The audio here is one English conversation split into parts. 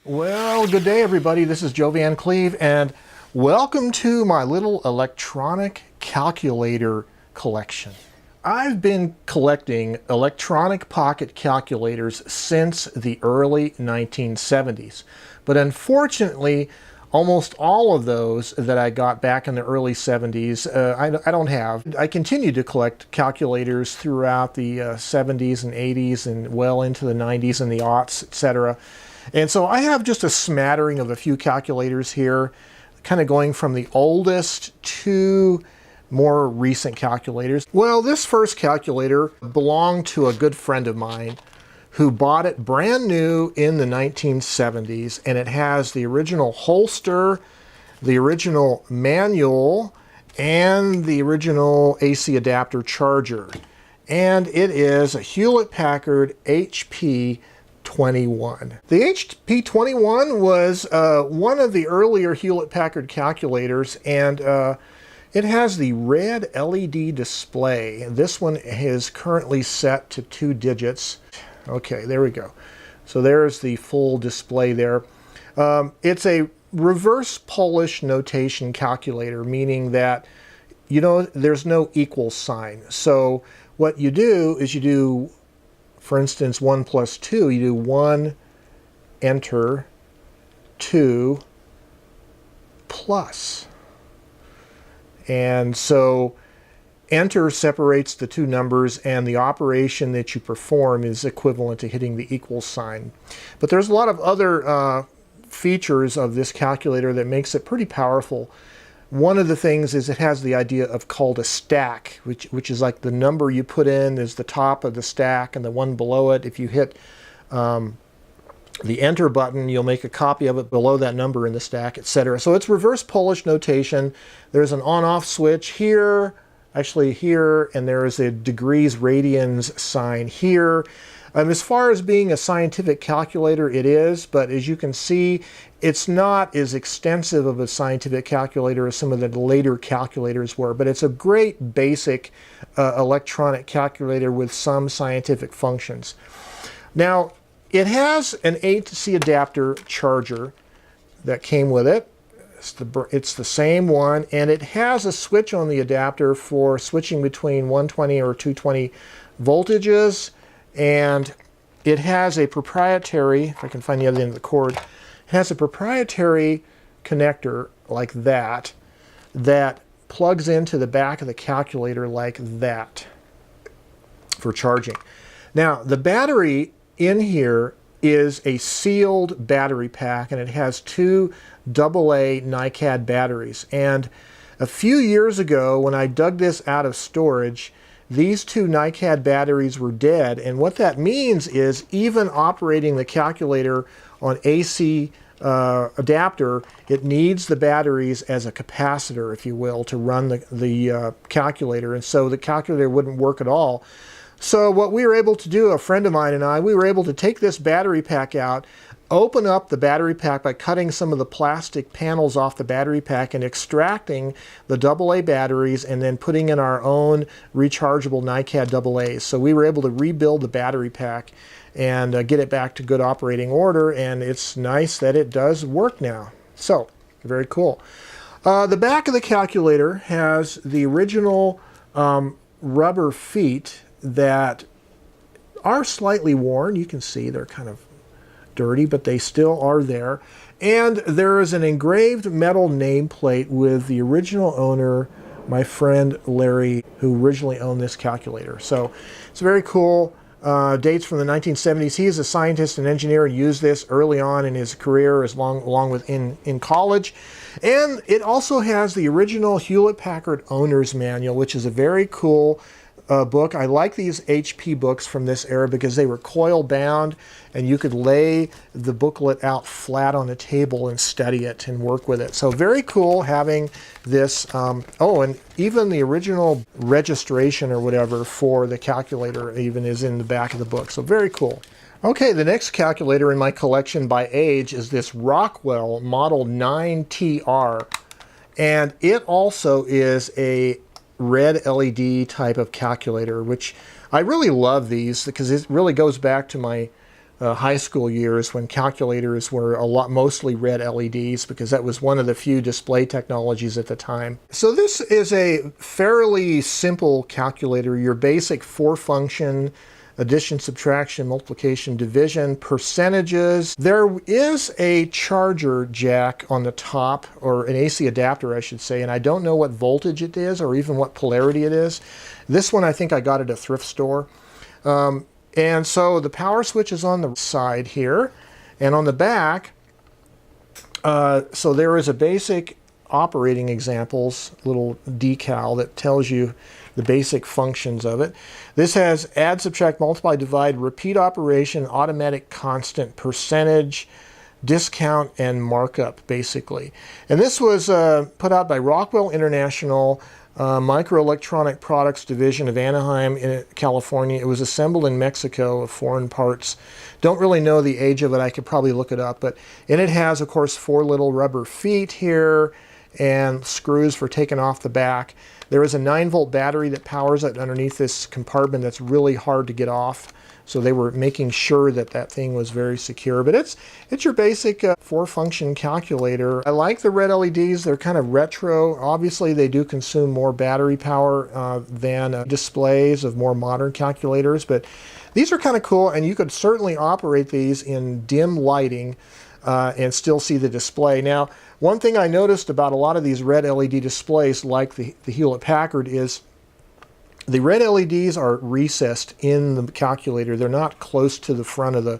Well, good day everybody. This is Joe Van Cleve and welcome to my little electronic calculator collection. I've been collecting electronic pocket calculators since the early 1970s, but unfortunately almost all of those that I got back in the early 70s, I don't have. I continued to collect calculators throughout the 70s and 80s and well into the 90s and the aughts, etc. And so I have just a smattering of a few calculators here, kind of going from the oldest to more recent calculators. Well, this first calculator belonged to a good friend of mine who bought it brand new in the 1970s, and it has the original holster, the original manual, and the original AC adapter charger. And it is a Hewlett-Packard HP 21. The HP 21 was one of the earlier Hewlett-Packard calculators, and it has the red LED display. This one is currently set to 2 digits. Okay, there we go. So there's the full display there. It's a reverse Polish notation calculator, meaning that, there's no equal sign. So what you do is you do, for instance, 1 plus 2, you do 1, enter, 2, plus. And so enter separates the two numbers, and the operation that you perform is equivalent to hitting the equal sign. But there's a lot of other features of this calculator that makes it pretty powerful. One of the things is it has the idea of called a stack, which is like the number you put in is the top of the stack, and the one below it, if you hit the enter button, you'll make a copy of it below that number in the stack, etc. So it's reverse Polish notation. There's an on-off switch here, actually here, and there is a degrees radians sign here. As far as being a scientific calculator, it is, but as you can see, it's not as extensive of a scientific calculator as some of the later calculators were, but it's a great basic electronic calculator with some scientific functions. Now, it has an AC adapter charger that came with it. It's the same one, and it has a switch on the adapter for switching between 120 or 220 voltages, and it has a proprietary, if I can find the other end of the cord, it has a proprietary connector like that plugs into the back of the calculator like that for charging. Now, the battery in here is a sealed battery pack, and it has 2 AA NiCad batteries. And a few years ago, when I dug this out of storage, these 2 NiCad batteries were dead, and what that means is even operating the calculator on AC adapter, it needs the batteries as a capacitor, if you will, to run the calculator, and so the calculator wouldn't work at all. So what we were able to do, a friend of mine and I, we were able to take this battery pack out, open up the battery pack by cutting some of the plastic panels off the battery pack and extracting the AA batteries and then putting in our own rechargeable NiCad AA's. So we were able to rebuild the battery pack and get it back to good operating order, and it's nice that it does work now. So, very cool. The back of the calculator has the original rubber feet that are slightly worn. You can see they're kind of dirty, but they still are there. And there is an engraved metal nameplate with the original owner, my friend Larry, who originally owned this calculator. So it's very cool. Dates from the 1970s. He is a scientist and engineer and used this early on in his career, along with in college. And it also has the original Hewlett-Packard owner's manual, which is a very cool book. I like these HP books from this era because they were coil bound, and you could lay the booklet out flat on the table and study it and work with it. So very cool having this. Oh, and even the original registration or whatever for the calculator even is in the back of the book. So very cool. Okay, the next calculator in my collection by age is this Rockwell Model 9TR, and it also is a red LED type of calculator, which I really love these because it really goes back to my high school years when calculators were mostly red LEDs, because that was one of the few display technologies at the time. So this is a fairly simple calculator, your basic 4-function addition, subtraction, multiplication, division, percentages. There is a charger jack on the top, or an AC adapter I should say, and I don't know what voltage it is or even what polarity it is. This one I think I got at a thrift store. And so the power switch is on the side here, and on the back, so there is a basic operating examples little decal that tells you the basic functions of it. This has add, subtract, multiply, divide, repeat operation, automatic constant, percentage, discount, and markup, basically. And this was put out by Rockwell International Microelectronic Products Division of Anaheim, in California. It was assembled in Mexico of foreign parts. Don't really know the age of it. I could probably look it up. And it has, of course, 4 little rubber feet here and screws for taking off the back. There is a 9-volt battery that powers it underneath this compartment that's really hard to get off. So they were making sure that that thing was very secure. But it's your basic 4-function calculator. I like the red LEDs. They're kind of retro. Obviously, they do consume more battery power than displays of more modern calculators. But these are kind of cool, and you could certainly operate these in dim lighting and still see the display. Now, one thing I noticed about a lot of these red LED displays, like the Hewlett-Packard, is the red LEDs are recessed in the calculator. They're not close to the front of the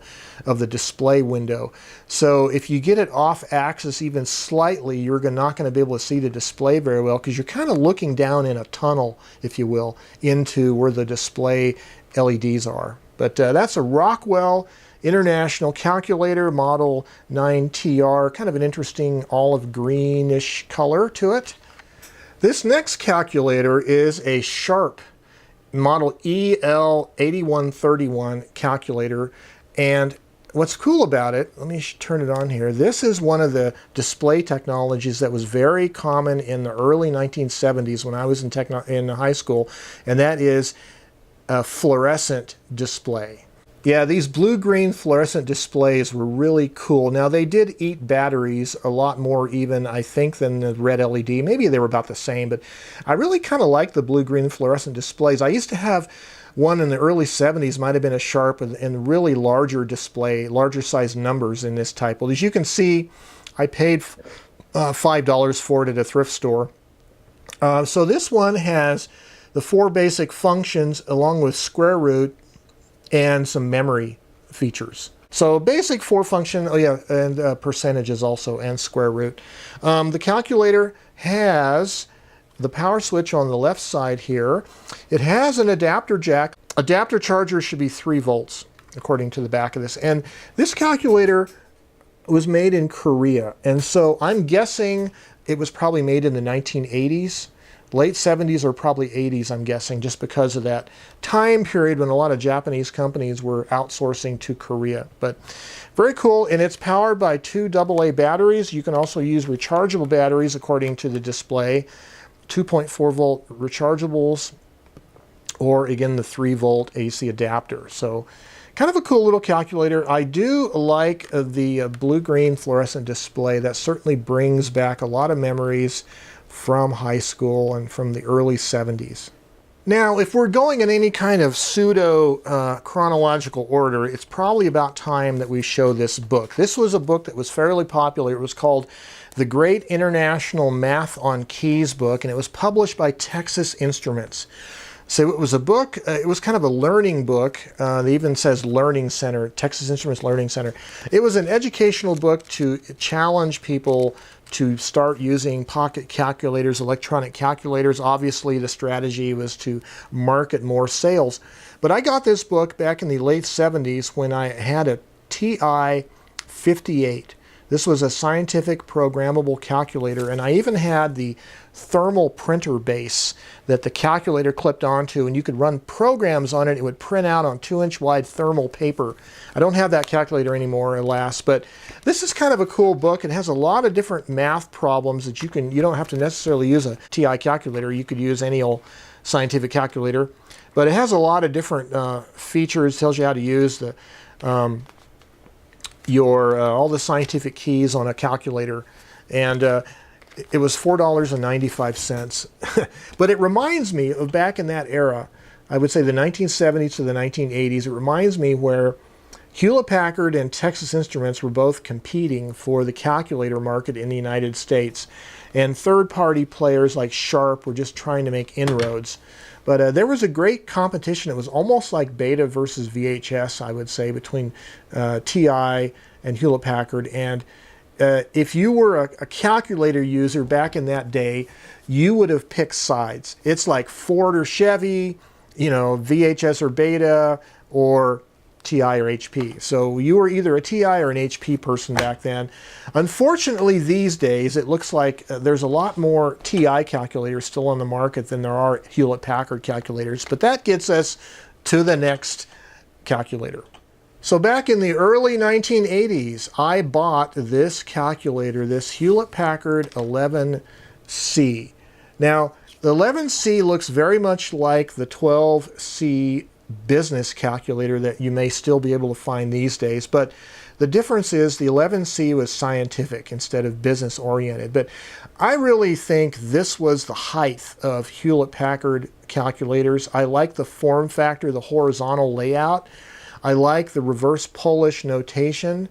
display window. So if you get it off axis even slightly, you're not going to be able to see the display very well, because you're kind of looking down in a tunnel, if you will, into where the display LEDs are. But that's a Rockwell International calculator, model 9TR, kind of an interesting olive greenish color to it. This next calculator is a Sharp model EL8131 calculator, and what's cool about it, let me turn it on here, this is one of the display technologies that was very common in the early 1970s when I was in high school, and that is a fluorescent display. Yeah, these blue-green fluorescent displays were really cool. Now, they did eat batteries a lot more even, I think, than the red LED. Maybe they were about the same, but I really kind of like the blue-green fluorescent displays. I used to have one in the early 70s, might have been a Sharp, and really larger display, larger size numbers in this type. Well, as you can see, I paid $5 for it at a thrift store. So this one has the 4 basic functions along with square root and some memory features. So basic 4-function, oh yeah, and percentages also, and square root. The calculator has the power switch on the left side here. It has an adapter jack. Adapter charger should be 3 volts, according to the back of this. And this calculator was made in Korea. And so I'm guessing it was probably made in the 1980s. Late 70s or probably 80s, I'm guessing, just because of that time period when a lot of Japanese companies were outsourcing to Korea. But very cool, and it's powered by 2 AA batteries. You can also use rechargeable batteries according to the display, 2.4 volt rechargeables, or again the 3 volt AC adapter. So kind of a cool little calculator. I do like the blue-green fluorescent display. That certainly brings back a lot of memories from high school and from the early 70s. Now, if we're going in any kind of pseudo chronological order, it's probably about time that we show this book. This was a book that was fairly popular. It was called The Great International Math on Keys book, and it was published by Texas Instruments. So it was a book, it was kind of a learning book. It even says Learning Center, Texas Instruments Learning Center. It was an educational book to challenge people to start using pocket calculators, electronic calculators. Obviously, the strategy was to market more sales. But I got this book back in the late 70s when I had a TI-58. This was a scientific programmable calculator, and I even had the thermal printer base that the calculator clipped onto, and you could run programs on it. It would print out on 2-inch wide thermal paper. I don't have that calculator anymore, alas, but this is kind of a cool book. It has a lot of different math problems that you don't have to necessarily use a TI calculator. You could use any old scientific calculator, but it has a lot of different features, tells you how to use the your all the scientific keys on a calculator, and it was $4.95. But it reminds me of back in that era, I would say the 1970s to the 1980s. It reminds me where Hewlett-Packard and Texas Instruments were both competing for the calculator market in the United States, and third-party players like Sharp were just trying to make inroads. But there was a great competition. It was almost like Beta versus VHS, I would say, between TI and Hewlett-Packard. And if you were a calculator user back in that day, you would have picked sides. It's like Ford or Chevy, you know, VHS or Beta, or TI or HP. So you were either a TI or an HP person back then. Unfortunately, these days, it looks like there's a lot more TI calculators still on the market than there are Hewlett-Packard calculators. But that gets us to the next calculator. So back in the early 1980s, I bought this calculator, this Hewlett-Packard 11C. Now, the 11C looks very much like the 12C business calculator that you may still be able to find these days, but the difference is the 11C was scientific instead of business oriented. But I really think this was the height of Hewlett-Packard calculators. I like the form factor, the horizontal layout. I like the reverse Polish notation,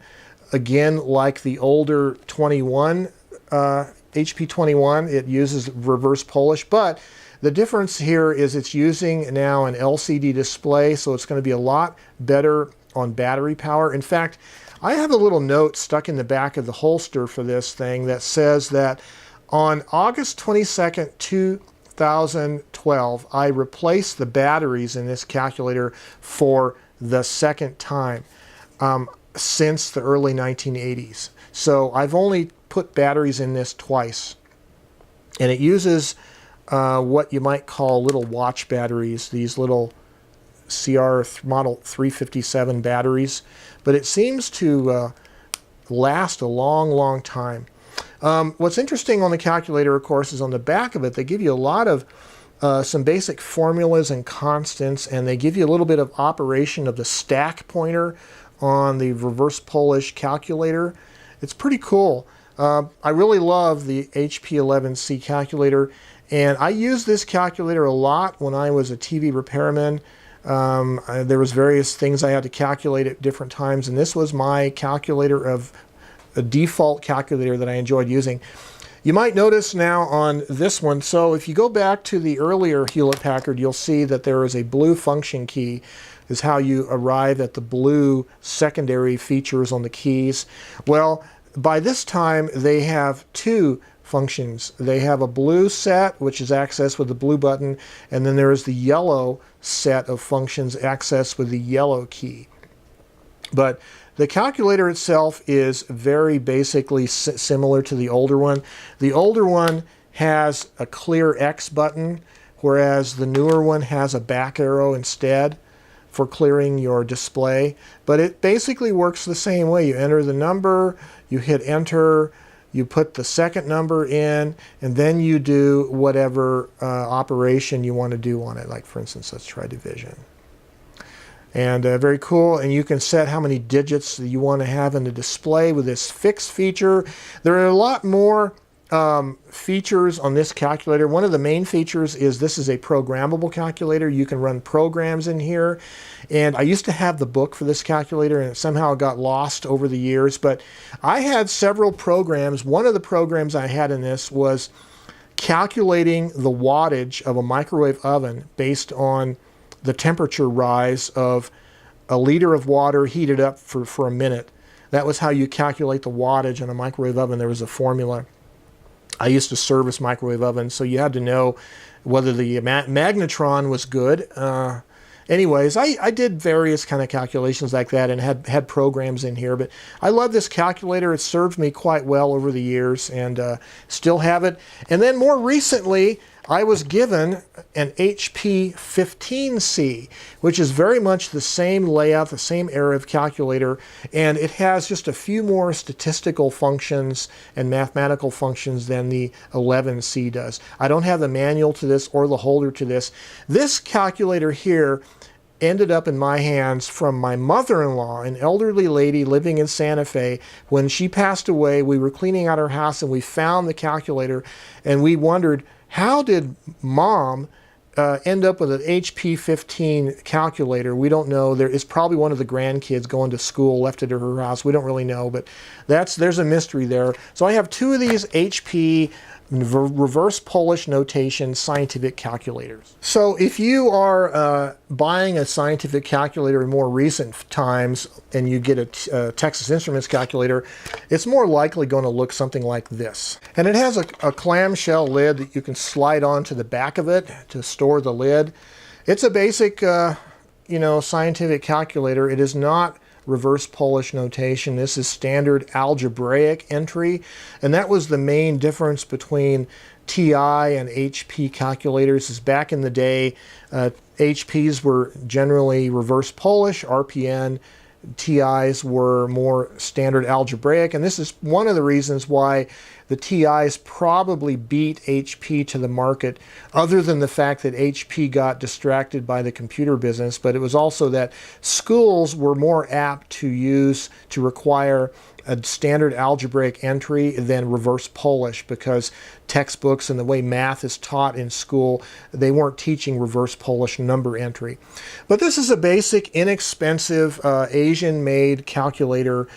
again like the older 21 HP 21. It uses reverse Polish, but the difference here is it's using now an LCD display, so it's going to be a lot better on battery power. In fact, I have a little note stuck in the back of the holster for this thing that says that on August 22nd, 2012, I replaced the batteries in this calculator for the second time since the early 1980s. So I've only put batteries in this twice. And it uses what you might call little watch batteries, these little CR Model 357 batteries. But it seems to last a long, long time. What's interesting on the calculator, of course, is on the back of it, they give you a lot of some basic formulas and constants, and they give you a little bit of operation of the stack pointer on the reverse Polish calculator. It's pretty cool. I really love the HP 11C calculator, and I used this calculator a lot when I was a TV repairman. There was various things I had to calculate at different times, and this was my calculator of a default calculator that I enjoyed using. You might notice now on this one, so if you go back to the earlier Hewlett-Packard, you'll see that there is a blue function key, is how you arrive at the blue secondary features on the keys. Well, by this time, they have two functions. They have a blue set, which is accessed with the blue button, and then there is the yellow set of functions accessed with the yellow key. But the calculator itself is very basically similar to the older one. The older one has a clear X button, whereas the newer one has a back arrow instead for clearing your display. But it basically works the same way. You enter the number, you hit enter, you put the second number in, and then you do whatever operation you want to do on it. Like, for instance, let's try division. And very cool, and you can set how many digits you want to have in the display with this fixed feature. There are a lot more features on this calculator. One of the main features is this is a programmable calculator. You can run programs in here, and I used to have the book for this calculator, and it somehow got lost over the years, but I had several programs. One of the programs I had in this was calculating the wattage of a microwave oven based on the temperature rise of a liter of water heated up for a minute. That was how you calculate the wattage on a microwave oven. There was a formula. I used to service microwave ovens, so you had to know whether the magnetron was good. Anyways, I did various kind of calculations like that and had programs in here. But I love this calculator. It served me quite well over the years, and still have it. And then more recently, I was given an HP 15C, which is very much the same layout, the same era of calculator, and it has just a few more statistical functions and mathematical functions than the 11C does. I don't have the manual to this or the holder to this. This calculator here ended up in my hands from my mother-in-law, an elderly lady living in Santa Fe. When she passed away, we were cleaning out her house and we found the calculator, and we wondered, how did Mom end up with an HP 15 calculator? We don't know. It's probably one of the grandkids going to school left it at her house. We don't really know, but there's a mystery there. So I have two of these HP reverse Polish notation scientific calculators. So if you are buying a scientific calculator in more recent times and you get a Texas Instruments calculator, it's more likely going to look something like this. And it has a clamshell lid that you can slide onto the back of it to store the lid. It's a basic scientific calculator. It is not reverse Polish notation. This is standard algebraic entry, and that was the main difference between TI and HP calculators. Is back in the day, HPs were generally reverse Polish, RPN, TIs were more standard algebraic, and this is one of the reasons why the TIs probably beat HP to the market, other than the fact that HP got distracted by the computer business. But it was also that schools were more apt to require a standard algebraic entry than reverse Polish, because textbooks and the way math is taught in school, they weren't teaching reverse Polish number entry. But this is a basic, inexpensive Asian-made calculator,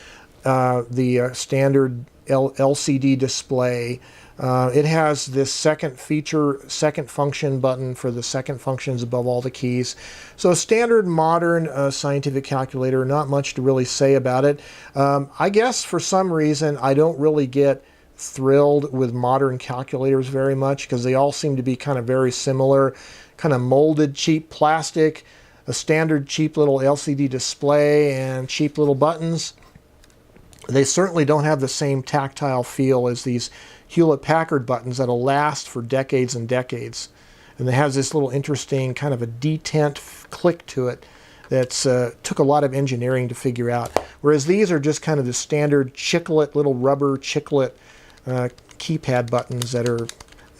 the standard LCD display. It has this second function button for the second functions above all the keys. So a standard modern scientific calculator, not much to really say about it. I guess for some reason I don't really get thrilled with modern calculators very much, because they all seem to be kind of very similar, kind of molded cheap plastic, a standard cheap little LCD display, and cheap little buttons. They certainly don't have the same tactile feel as these Hewlett-Packard buttons that'll last for decades and decades. And it has this little interesting kind of a detent click to it that's took a lot of engineering to figure out. Whereas these are just kind of the standard chiclet, little rubber chiclet keypad buttons that are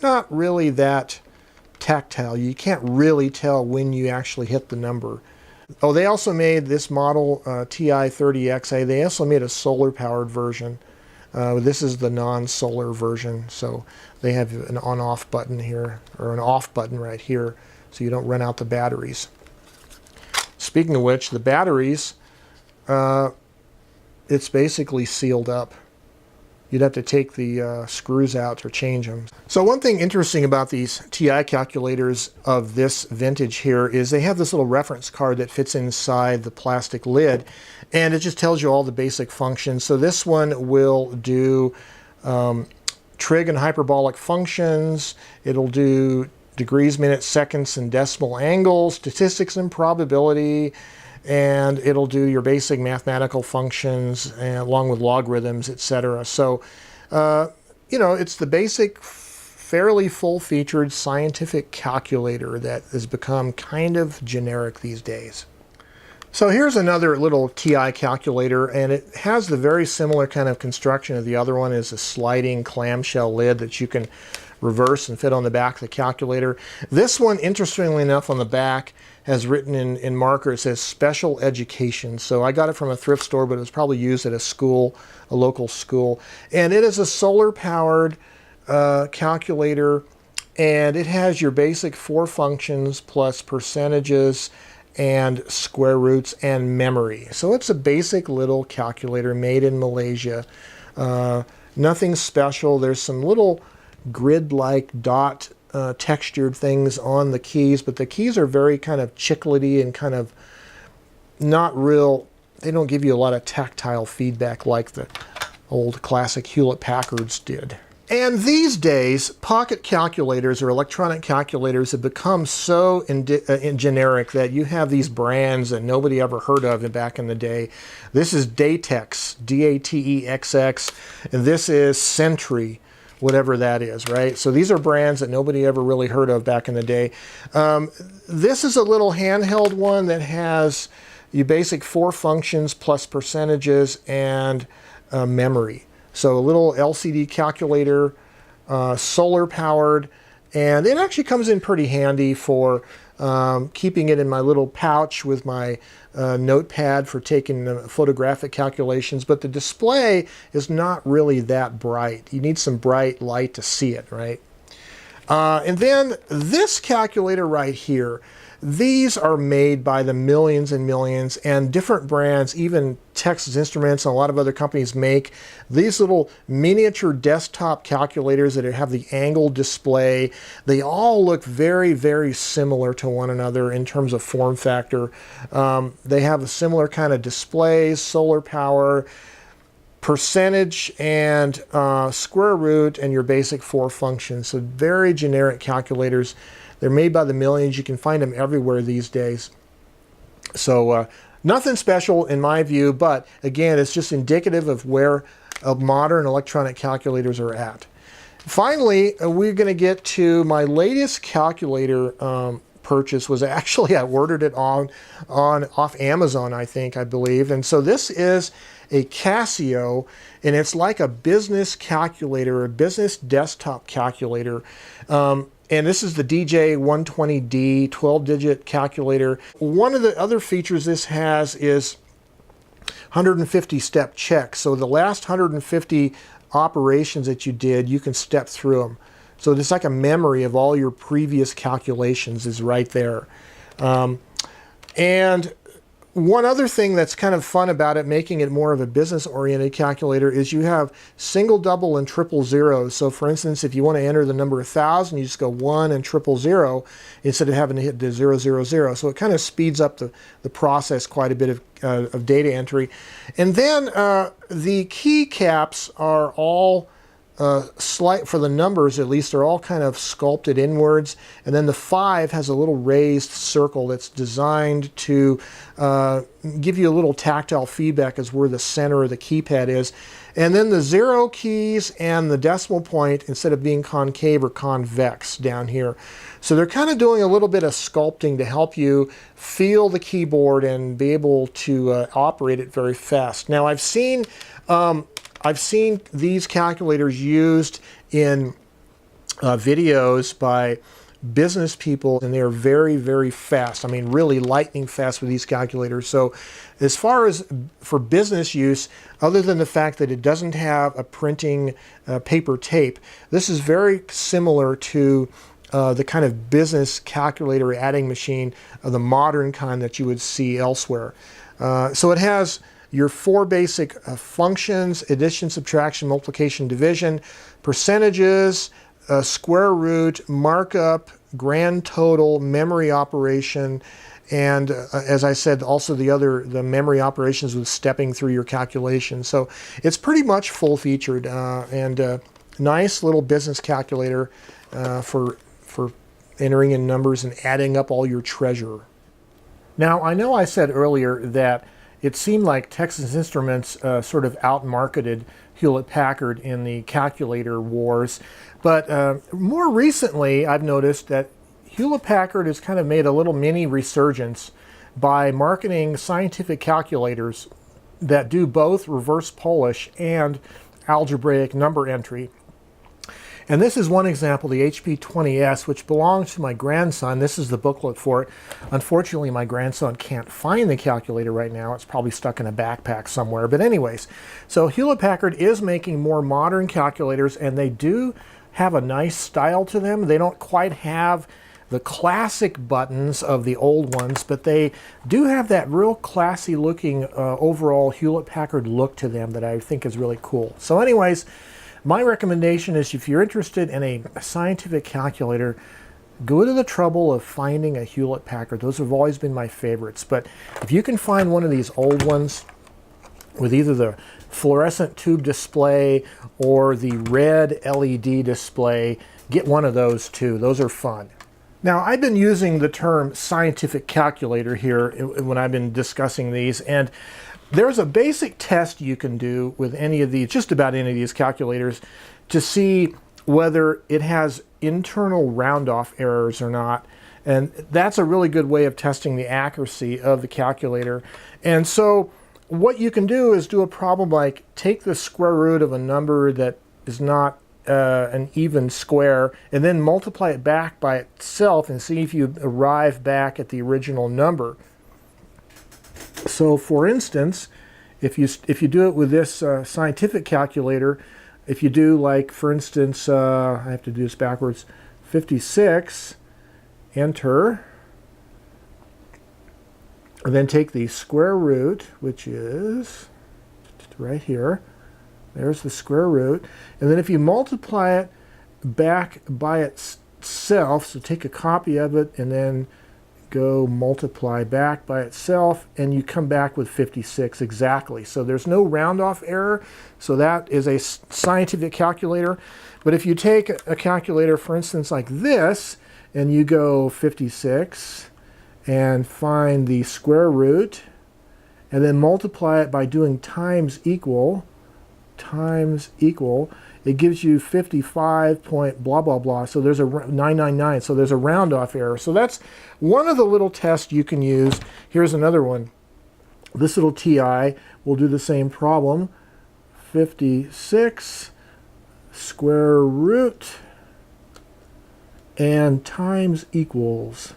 not really that tactile. You can't really tell when you actually hit the number. Oh, they also made this model, TI-30XA, they also made a solar-powered version. This is the non-solar version, so they have an on-off button here, or an off button right here, so you don't run out the batteries. Speaking of which, the batteries, it's basically sealed up. You'd have to take the screws out to change them. So one thing interesting about these TI calculators of this vintage here is they have this little reference card that fits inside the plastic lid, and it just tells you all the basic functions. So this one will do trig and hyperbolic functions. It'll do degrees, minutes, seconds, and decimal angles, statistics and probability, and it'll do your basic mathematical functions along with logarithms, etc. So, it's the basic, fairly full-featured scientific calculator that has become kind of generic these days. So here's another little TI calculator, and it has the very similar kind of construction of the other one. Is a sliding clamshell lid that you can reverse and fit on the back of the calculator. This one, interestingly enough, on the back has written in marker, it says special education. So I got it from a thrift store, but it was probably used at a school, a local school. And it is a solar-powered calculator, and it has your basic 4 functions plus percentages and square roots and memory. So it's a basic little calculator made in Malaysia. Nothing special. There's some little grid-like dot textured things on the keys, but the keys are very kind of chiclety and kind of not real. They don't give you a lot of tactile feedback like the old classic Hewlett-Packards did. And these days, pocket calculators or electronic calculators have become so generic that you have these brands that nobody ever heard of back in the day. This is Datex, D-A-T-E-X-X, and this is Sentry, whatever that is, right? So these are brands that nobody ever really heard of back in the day. This is a little handheld one that has your basic 4 functions plus percentages and memory. So a little LCD calculator, solar powered, and it actually comes in pretty handy for keeping it in my little pouch with my notepad for taking photographic calculations, but the display is not really that bright. You need some bright light to see it, right? And then this calculator right here, these are made by the millions and millions, and different brands, even Texas Instruments and a lot of other companies, make these little miniature desktop calculators that have the angled display. They all look very, very similar to one another in terms of form factor. They have a similar kind of displays, solar power, percentage, and square root, and your basic 4 functions. So very generic calculators. They're made by the millions. You can find them everywhere these days. So nothing special in my view, but again, it's just indicative of where modern electronic calculators are at. Finally, we're going to get to my latest calculator purchase. Was actually, I ordered it off Amazon, I believe. And so this is a Casio, and it's like a business calculator, a business desktop calculator. And this is the DJ120D 12-digit calculator. One of the other features this has is 150-step check. So the last 150 operations that you did, you can step through them. So it's like a memory of all your previous calculations is right there. And one other thing that's kind of fun about it, making it more of a business-oriented calculator, is you have single, double, and triple zeros. So for instance, if you want to enter the number 1,000, you just go 1 and 000 instead of having to hit the 000. So it kind of speeds up the process quite a bit of data entry. And then the keycaps are all slight, for the numbers at least, they're all kind of sculpted inwards, and then the 5 has a little raised circle that's designed to give you a little tactile feedback as where the center of the keypad is. And then the 0 keys and the decimal point, instead of being concave, or convex down here. So they're kind of doing a little bit of sculpting to help you feel the keyboard and be able to operate it very fast. Now I've seen these calculators used in videos by business people, and they are very, very fast. I mean, really lightning fast with these calculators. So as far as for business use, other than the fact that it doesn't have a printing paper tape, this is very similar to the kind of business calculator adding machine of the modern kind that you would see elsewhere. So it has your 4 basic functions: addition, subtraction, multiplication, division, percentages, square root, markup, grand total, memory operation, and as I said, also the memory operations with stepping through your calculations. So it's pretty much full-featured and nice little business calculator for entering in numbers and adding up all your treasure. Now, I know I said earlier that it seemed like Texas Instruments sort of outmarketed Hewlett-Packard in the calculator wars, but more recently I've noticed that Hewlett-Packard has kind of made a little mini resurgence by marketing scientific calculators that do both reverse Polish and algebraic number entry. And this is one example, the HP20S, which belongs to my grandson. This is the booklet for it. Unfortunately, my grandson can't find the calculator right now. It's probably stuck in a backpack somewhere. But anyways, so Hewlett-Packard is making more modern calculators, and they do have a nice style to them. They don't quite have the classic buttons of the old ones, but they do have that real classy looking overall Hewlett-Packard look to them that I think is really cool. So anyways, my recommendation is, if you're interested in a scientific calculator, go to the trouble of finding a Hewlett-Packard. Those have always been my favorites. But if you can find one of these old ones with either the fluorescent tube display or the red LED display, get one of those too. Those are fun. Now, I've been using the term scientific calculator here when I've been discussing these, and there's a basic test you can do with any of these, just about any of these calculators, to see whether it has internal round-off errors or not. And that's a really good way of testing the accuracy of the calculator. And so what you can do is do a problem like take the square root of a number that is not an even square, and then multiply it back by itself and see if you arrive back at the original number. So for instance, if you do it with this scientific calculator, if you do, like, for instance, I have to do this backwards, 56, enter, and then take the square root, which is right here. There's the square root. And then if you multiply it back by itself, so take a copy of it and then go multiply back by itself, and you come back with 56 exactly. So there's no round off error. So that is a scientific calculator. But if you take a calculator, for instance, like this, and you go 56 and find the square root, and then multiply it by doing times equal, it gives you 55 point blah, blah, blah. So there's a 999. So there's a round off error. So that's one of the little tests you can use. Here's another one. This little TI will do the same problem. 56 square root and times equals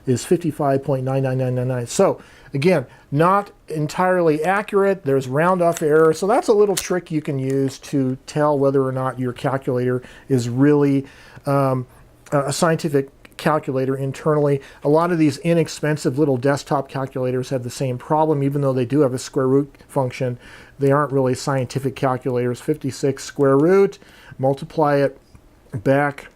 is 55.99999. So again, not entirely accurate. There's round off error. So that's a little trick you can use to tell whether or not your calculator is really a scientific calculator internally. A lot of these inexpensive little desktop calculators have the same problem. Even though they do have a square root function, they aren't really scientific calculators. 56 square root, multiply it back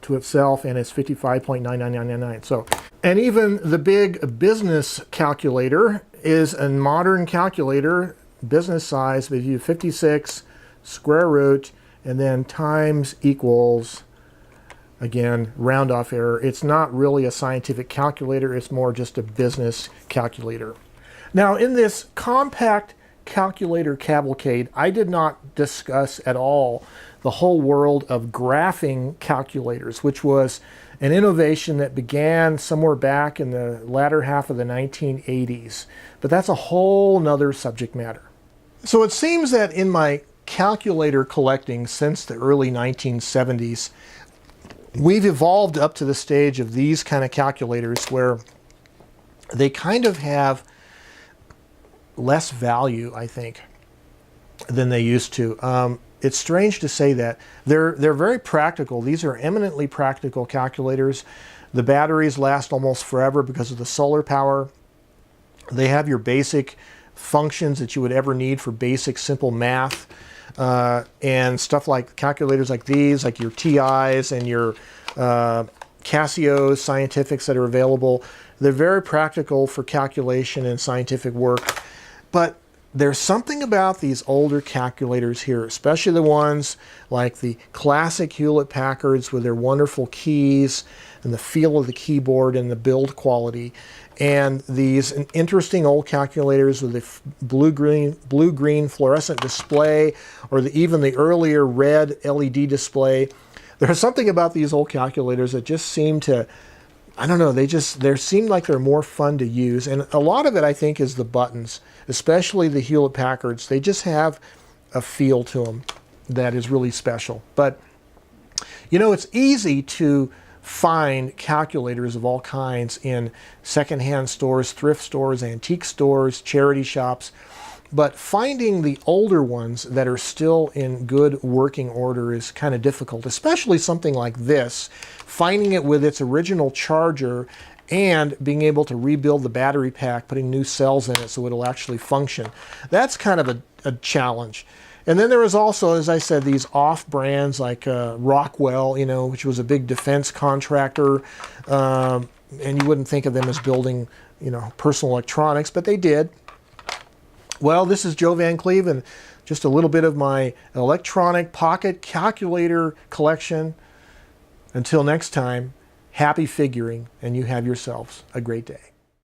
to itself, and it's 55.99999. So, and even the big business calculator is a modern calculator, business size, but you 56 square root and then times equals, again, round off error. It's not really a scientific calculator, it's more just a business calculator. Now, in this compact calculator Cavalcade, I did not discuss at all the whole world of graphing calculators, which was an innovation that began somewhere back in the latter half of the 1980s. But that's a whole nother subject matter. So it seems that in my calculator collecting since the early 1970s, we've evolved up to the stage of these kind of calculators where they kind of have less value, I think, than they used to. It's strange to say that. They're very practical. These are eminently practical calculators. The batteries last almost forever because of the solar power. They have your basic functions that you would ever need for basic simple math, and stuff like calculators like these, like your TIs and your Casios scientifics that are available. They're very practical for calculation and scientific work. But there's something about these older calculators here, especially the ones like the classic Hewlett-Packards with their wonderful keys and the feel of the keyboard and the build quality, and these interesting old calculators with the blue-green fluorescent display, or even the earlier red LED display. There's something about these old calculators that just seem to, I don't know, they seem like they're more fun to use. And a lot of it, I think, is the buttons, especially the Hewlett-Packards. They just have a feel to them that is really special. But, you know, it's easy to find calculators of all kinds in secondhand stores, thrift stores, antique stores, charity shops. But finding the older ones that are still in good working order is kind of difficult, especially something like this. Finding it with its original charger and being able to rebuild the battery pack, putting new cells in it so it'll actually function. That's kind of a challenge. And then there was also, as I said, these off brands like Rockwell, you know, which was a big defense contractor. And you wouldn't think of them as building, you know, personal electronics, but they did. Well, this is Joe Van Cleve, and just a little bit of my electronic pocket calculator collection. Until next time, happy figuring, and you have yourselves a great day.